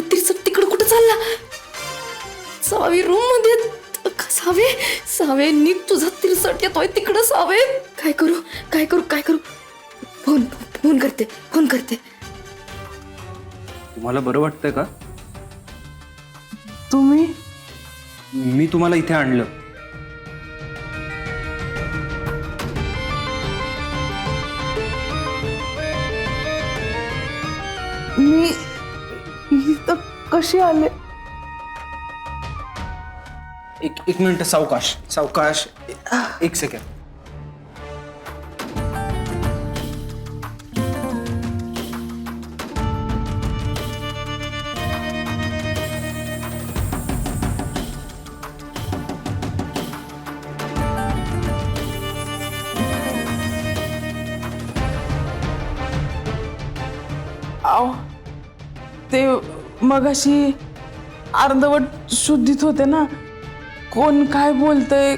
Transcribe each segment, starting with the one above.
अरे तिरसट तिकडे कुठं चालला? सावे रूम मध्ये. सावे सावे निघ, तुझा तिरसट येतोय तिकडं. सावे काय करू काय करू काय करू? फोन फोन करते फोन करते. तुम्हाला बरं वाटतंय का? तुम्ही मी तुम्हाला इथे आणलं. मी इथं कशी आले? एक मिनिट, सावकाश सावकाश. एक सेकंड. आव ते मगाशी अर्धवट शुद्धीत होते ना. कोण काय बोलतंय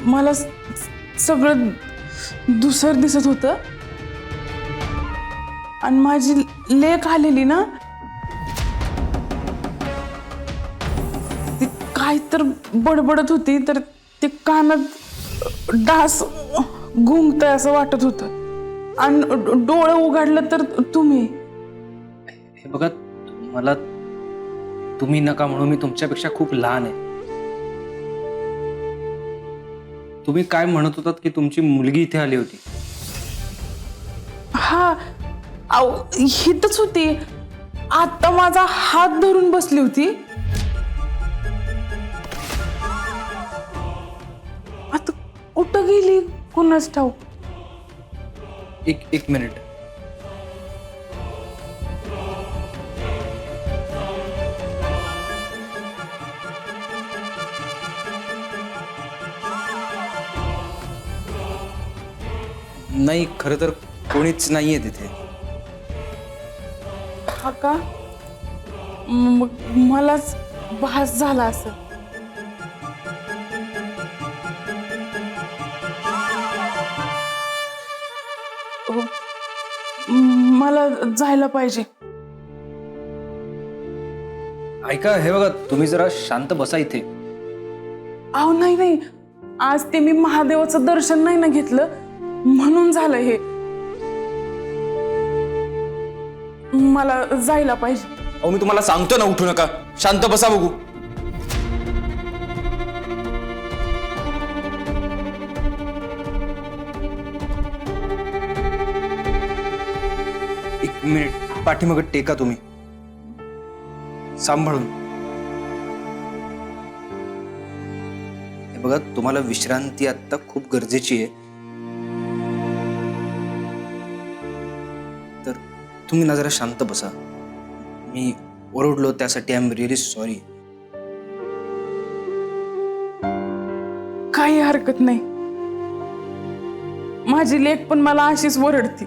मला सगळं दुसर दिसत होतं. आणि माझी लेक आलेली ना, ती काय तर बडबडत होती, तर ते कानात डास घुंगतंय असं वाटत होतं. आणि डोळं उघडलं तर तुम्ही. हे बघा, मला तुम्ही नका म्हणून, मी तुमच्यापेक्षा खूप लहान आहे. तुम्ही काय म्हणत होतात की तुमची मुलगी इथे आली होती? हा, अहो हितच होती. आता माझा हात धरून बसली होती. आता कुठं गेली कुणाच ठाऊक. एक मिनिट. नाही, खरं तर कोणीच नाहीये तिथे. हा का? मग मलाच भास झाला असं. मला जायला पाहिजे. ऐका, हे बघा, तुम्ही जरा शांत बसा इथे. अहो नाही नाही, आज ते मी महादेवाचं दर्शन नाही ना घेतलं, म्हणून झालं हे. मला जायला पाहिजे. अहो मी तुम्हाला सांगतो ना, उठू नका, शांत बसा बघू. एक मिनिट, पाठीमागं टेका तुम्ही, सांभाळून. हे बघा, तुम्हाला विश्रांती आता खूप गरजेची आहे. तर तुम्ही ना जरा शांत बसा. मी ओरडलो त्यासाठी आय एम रिअली सॉरी. काही हरकत नाही. माझी लेक पण मला अशीच ओरडती.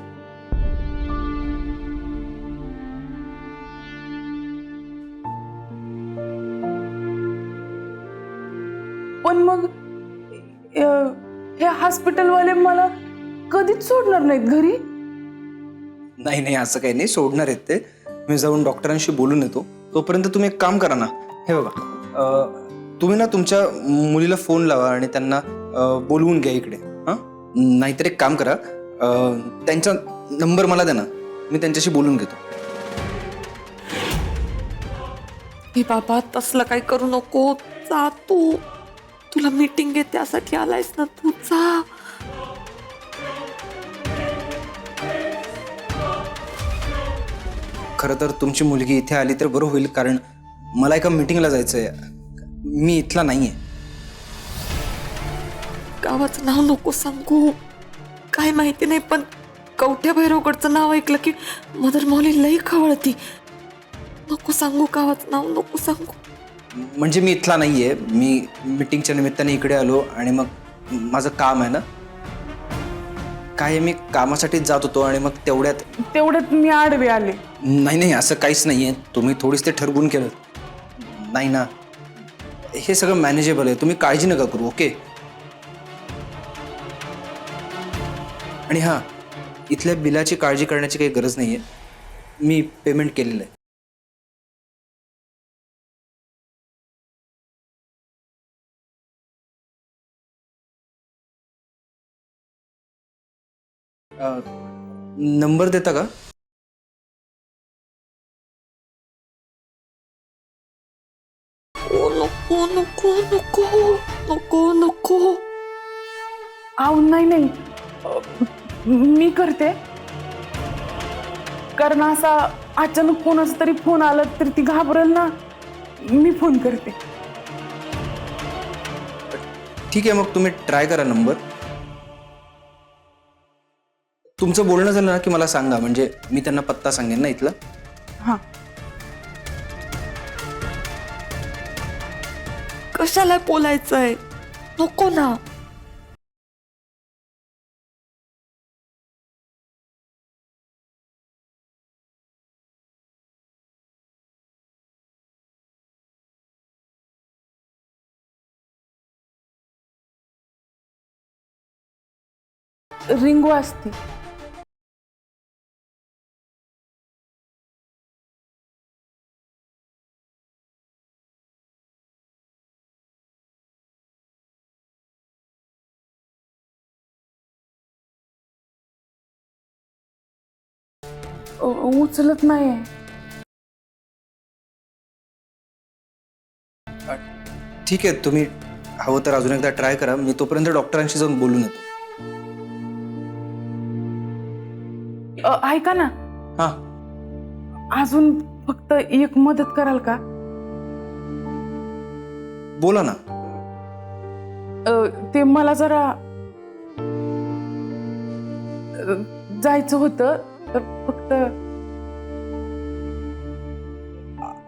पण मग हे हॉस्पिटलवाले मला कधीच सोडणार नाहीत घरी. नाही नाही, असं काही नाही, सोडणार आहेत ते. मी जाऊन डॉक्टरांशी बोलून येतो. तोपर्यंत तुम्ही एक काम करा ना. हे बघा, तुम्ही ना तुमच्या मुलीला फोन लावा आणि त्यांना बोलवून घ्या इकडे. हां, नाहीतर एक काम करा, त्यांचा नंबर मला द्या ना, मी त्यांच्याशी बोलून घेतो. हे बाबा, तसलं काही करू नको. जा तू, तुला मीटिंग आहे त्यासाठी आलायस ना, तू जा. खरं तर तुमची मुलगी इथे आली तर बरं होईल, कारण मला एका मीटिंगला जायचं आहे. मी इथला नाही आहे. गावाचं नाव नको सांगू. काय माहिती नाही, पण कवठ्या भैरवकडचं नाव ऐकलं की मदर मौली लई खवळती. नको सांगू, गावाचं नाव नको सांगू. म्हणजे मी इथला नाही आहे. मी मीटिंगच्या निमित्ताने इकडे आलो आणि मग माझं काम आहे ना, काय मी कामासाठीच जात होतो आणि मग तेवढ्यात मी आडवे आले. नाही नाही, असं काहीच नाही आहे. तुम्ही थोडीच ते ठरवून केलं. नाही ना, हे सगळं मॅनेजेबल आहे. तुम्ही काळजी नका करू. ओके. आणि हां, इथल्या बिलाची काळजी करण्याची काही गरज नाही आहे. मी पेमेंट केलेलं आहे. नंबर देता का? ओ नको नको नको नको नको. अहो नाही नाही, मी करते. कारण असा अचानक कोणाचा तरी फोन आला तर ती घाबरेल ना, मी फोन करते. ठीक आहे, मग तुम्ही ट्राय करा नंबर. तुमचं बोलणं झालं ना की मला सांगा, म्हणजे मी त्यांना पत्ता सांगेन ना इथला. हां. कशाला बोलायचंय? नको ना. रिंग वाजते. उचलत नाही. ठीक आहे, तुम्ही हवं तर अजून एकदा ट्राय करा. मी तोपर्यंत डॉक्टरांशी जाऊन बोलून येतो. ऐका ना, हां. अजून फक्त एक मदत कराल का? बोला ना. ते मला जरा जायचं होतं, तर फक्त.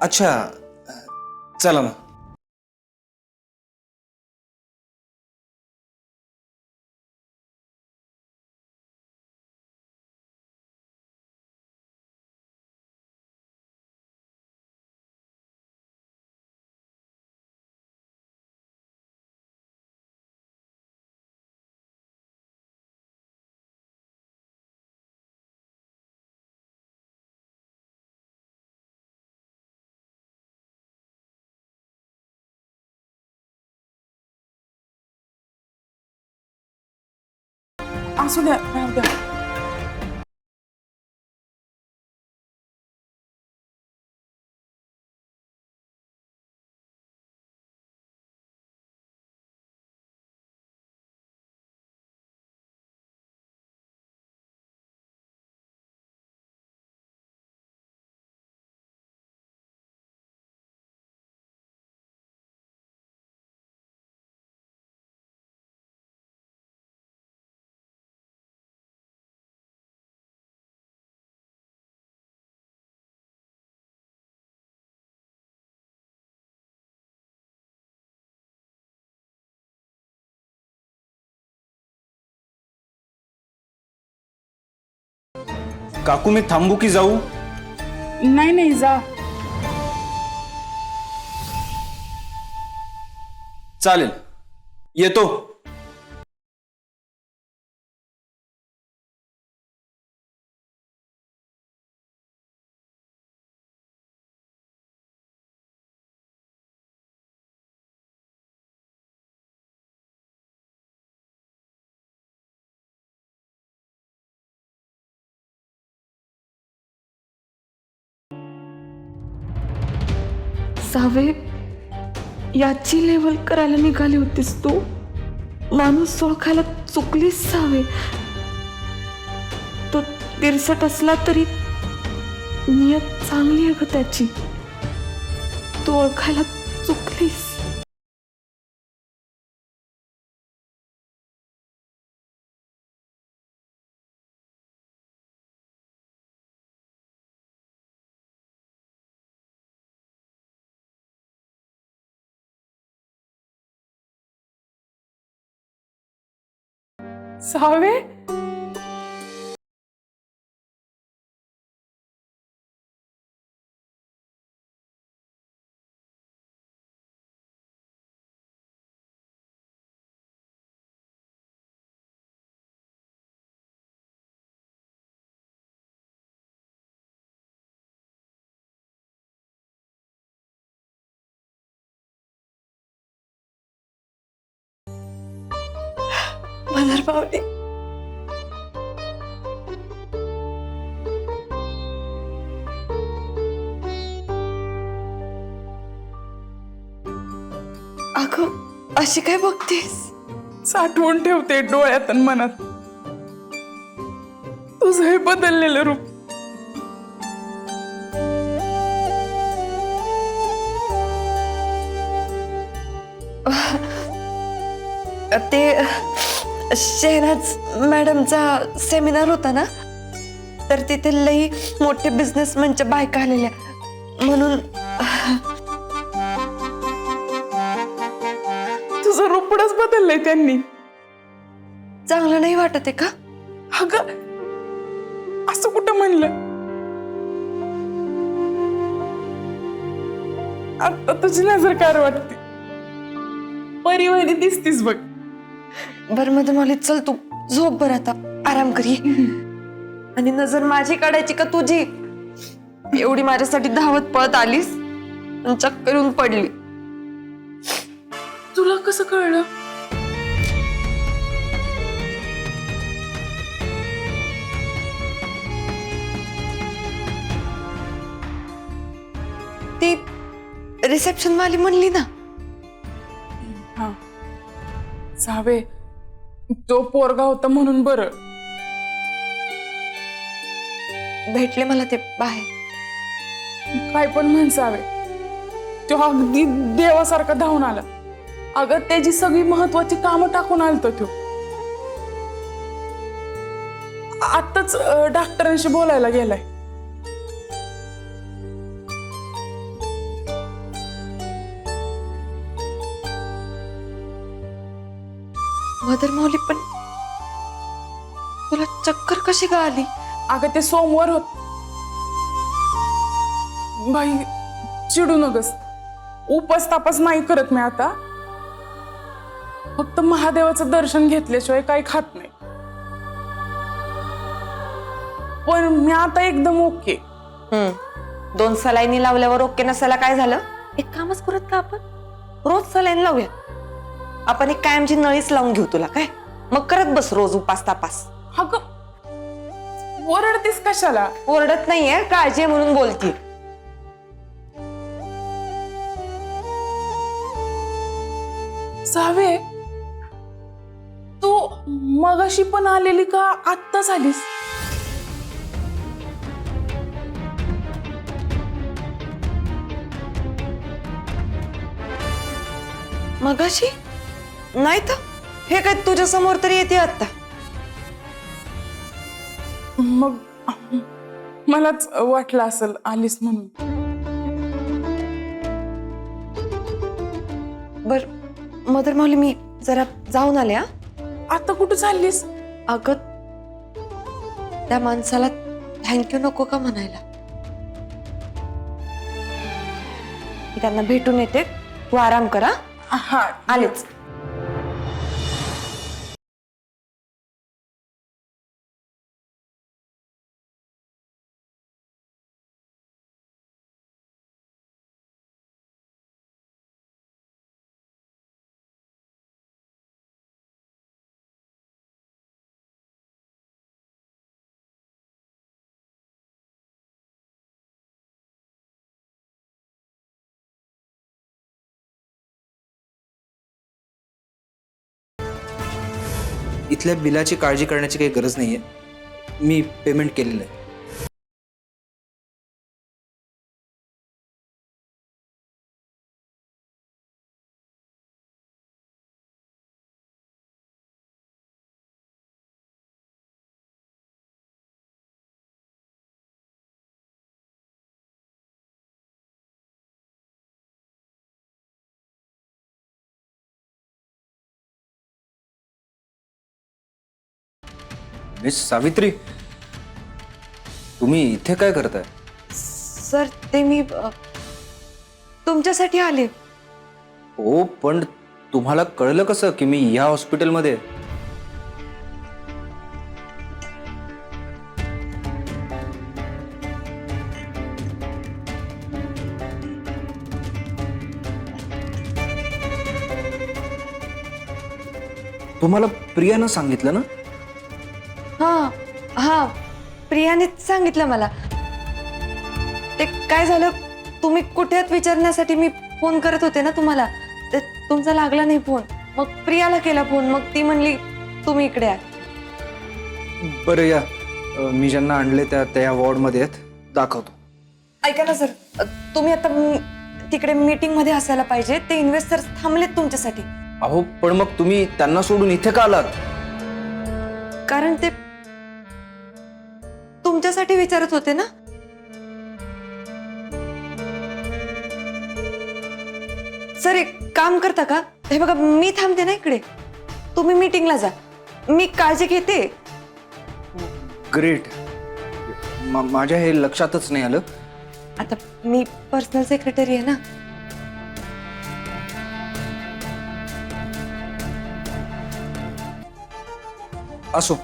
अच्छा, चला मग. असू द्या, राहू द्या. काकू मी थांबू की जाऊ? नाही नाही, जा. चालेल, येतो. सावे, याची लेवल करायला निघाली होतीस तू. माणूस ओळखायला चुकलीस सावे. तो तिरसट असला तरी नियत चांगली आहे ग त्याची. तू ओळखायला चुकलीस. सावे, मदर पावले, अगं अशी काय बघतेस? साठवून ठेवते डोळ्यात आणि मनात तुझं हे बदललेलं रूप. ते शहनाज मॅडमचा सेमिनार होता ना, तर तिथे लई मोठे बिझनेसमॅनच्या बायका आलेल्या म्हणून तुझं रूपडच बदललंय त्यांनी. चांगलं नाही वाटत आहे का? अगं असं कुठं म्हणलं? आता तुझी नजर कार वाटते, परिवारी दिसतीस बघ. बरं मध्ये मला चल, तू झोप बरं, आता आराम करी. आणि नजर माझी काढायची का तुझी? एवढी माझ्यासाठी धावत पळत आलीस आणि चक्कर येऊन पडली. तुला कसं कळलं? ती रिसेप्शन वाली म्हणली ना. हा सावे, तो पोरगा होता म्हणून बरं. भेटले मला ते बाहेर. काय पण म्हण सावे, तो अगदी देवासारखा धावून आला. अगं त्याची सगळी महत्वाची कामं टाकून आलतो तो. आत्ताच डॉक्टरांशी बोलायला गेलाय. मदर मौली, पण तुला चक्कर कशी का आली? अगं ते सोमवार होत. बाई चिडू नगस, उपास तापास नाही करत मी आता. फक्त महादेवाचं दर्शन घेतल्याशिवाय काही खात नाही. पण मी आता एकदम ओके. 2 सलाईनी लावल्यावर ओके नसायला काय झालं? एक कामच करत का आपण, रोज सलाईन लावूया. आपण एक कायमची नळीच लावून घेऊ तुला, काय मग करत बस रोज उपास तापास. अगं ओरडतीस कशाला? ओरडत नाहीये, काळजी आहे म्हणून बोलती. सावे, तू मगाशी पण आलेली का आत्ताच आलीस? मगाशी नाही तर हे काय तुझ्या समोर तरी येते आता. मग मलाच वाटलं असेल आलीस म्हणून. बर मदर मौली, मी जरा जाऊन आले. हा आता कुठं चाललीस? अगं त्या माणसाला थँक्यू नको का म्हणायला? मी त्यांना भेटून येते, तू आराम करा. हा आलेच. इथल्या बिलाची काळजी करण्याची काही गरज नाहीये, मी पेमेंट केलेलं आहे. मिस सावित्री, तुम्ही इथे काय करताय? सर ते मी तुमच्यासाठी आले. हो, पण तुम्हाला कळलं कसं की मी या हॉस्पिटलमध्ये? तुम्हाला प्रियानं सांगितलं ना? हा हा, प्रियानेच सांगितलं मला. ते काय झालं, तुम्ही कुठे आहात विचारण्यासाठी मी फोन करत होते ना तुम्हाला. तुमचा लागला नाही फोन. मग प्रियाला केला फोन, मग ती म्हणली तुम्ही इकडे आहे. बरं या मी ज्यांना आणले त्या वॉर्डमध्ये आहेत, दाखवतो. ऐका ना सर, तुम्ही आता तिकडे मीटिंग मध्ये असायला पाहिजे. ते इन्व्हेस्टर्स थांबलेत तुमच्यासाठी. अहो पण मग तुम्ही त्यांना सोडून इथे का आलात? कारण ते तुमच्यासाठी विचारत होते ना. सर एक काम करता का, हे बघा मी थांबते ना इकडे, तुम्ही मीटिंगला जा, मी काळजी घेते. ग्रेट. माझ्या हे लक्षातच नाही आलं. आता मी पर्सनल सेक्रेटरी आहे ना. असो,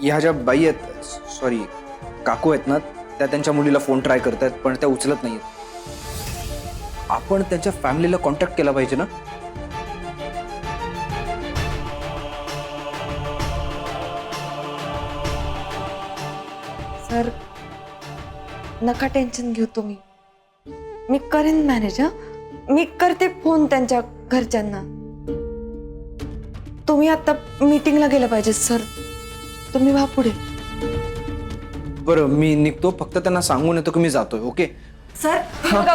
ह्या ज्या बाई आहेत, सॉरी काकू आहेत ना, त्या त्यांच्या मुलीला फोन ट्राय करतायत पण त्या उचलत नाहीयेत. आपण त्यांच्या फॅमिलीला कॉन्टॅक्ट केला पाहिजे ना. सर नका टेन्शन घेऊ तुम्ही, मी करेन मॅनेज. मी करते फोन त्यांच्या घरच्यांना. तुम्ही आता मीटिंगला गेलं पाहिजे सर, तुम्ही व्हा पुढे. बरं मी निघतो, फक्त त्यांना सांगून येतो की मी जातोय. ओके सर बघा,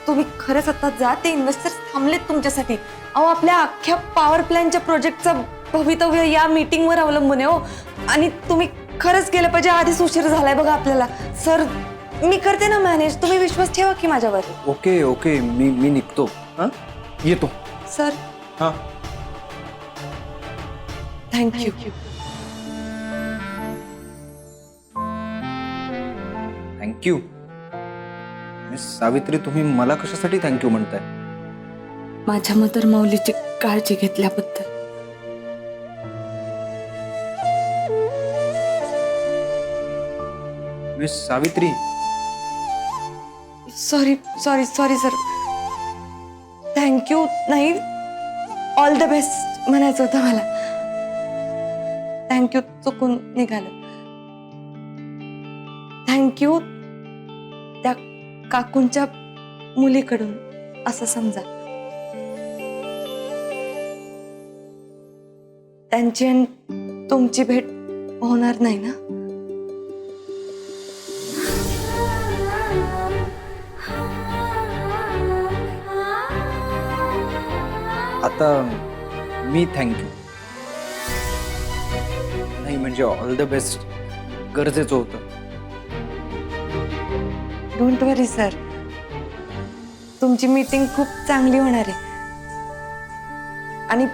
तुम्ही खरंच आता जा. ते इन्व्हेस्टर्स थांबलेत तुमच्यासाठी. अहो आपल्या अख्ख्या पॉवर प्लॅनच्या प्रोजेक्टचं भवितव्य या मीटिंगवर अवलंबून आहे हो. आणि तुम्ही खरंच गेलं पाहिजे, आधीच उशीर झालाय बघा आपल्याला. सर मी करते ना मॅनेज, तुम्ही विश्वास ठेवा की माझ्यावर. ओके ओके मी निघतो. हां येतो. सर हां थँक्यू. थँक्यू. मिस सावित्री, तुम्ही मला कशासाठी थँक्यू म्हणताय? माझ्या मदर माऊलीची काळजी घेतल्याबद्दल. Miss Savitri, sorry sorry sorry sir. Thank you नाही, ऑल द बेस्ट म्हणायचं होतं मला. थँक्यू, चुकून निघालं. थँक्यू त्या काकूंच्या मुलीकडून असं समजा. त्यांची आणि तुमची भेट होणार नाही ना. आता मी थँक्यू नाही, म्हणजे ऑल द बेस्ट गरजेचं होतं. डोंट वरी सर, तुमची मीटिंग खूप चांगली होणार आहे आणि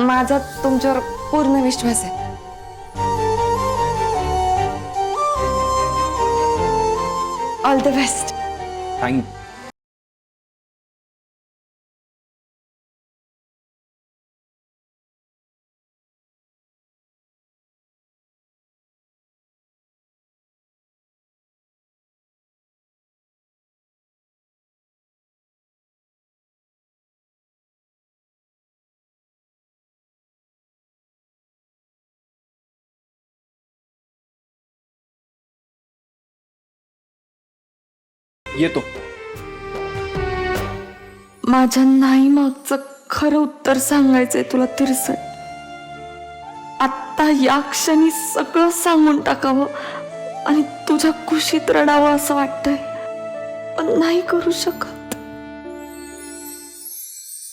माझा तुमच्यावर पूर्ण विश्वास आहे. All the best. थँक्यू. येतो. माझ्या नाही मागचं खरं उत्तर सांगायचंय तुला तिरसट. आत्ता या क्षणी सगळं सांगून टाकावं आणि तुझ्या खुशीत रडावं असं वाटतंय, पण नाही करू शकत.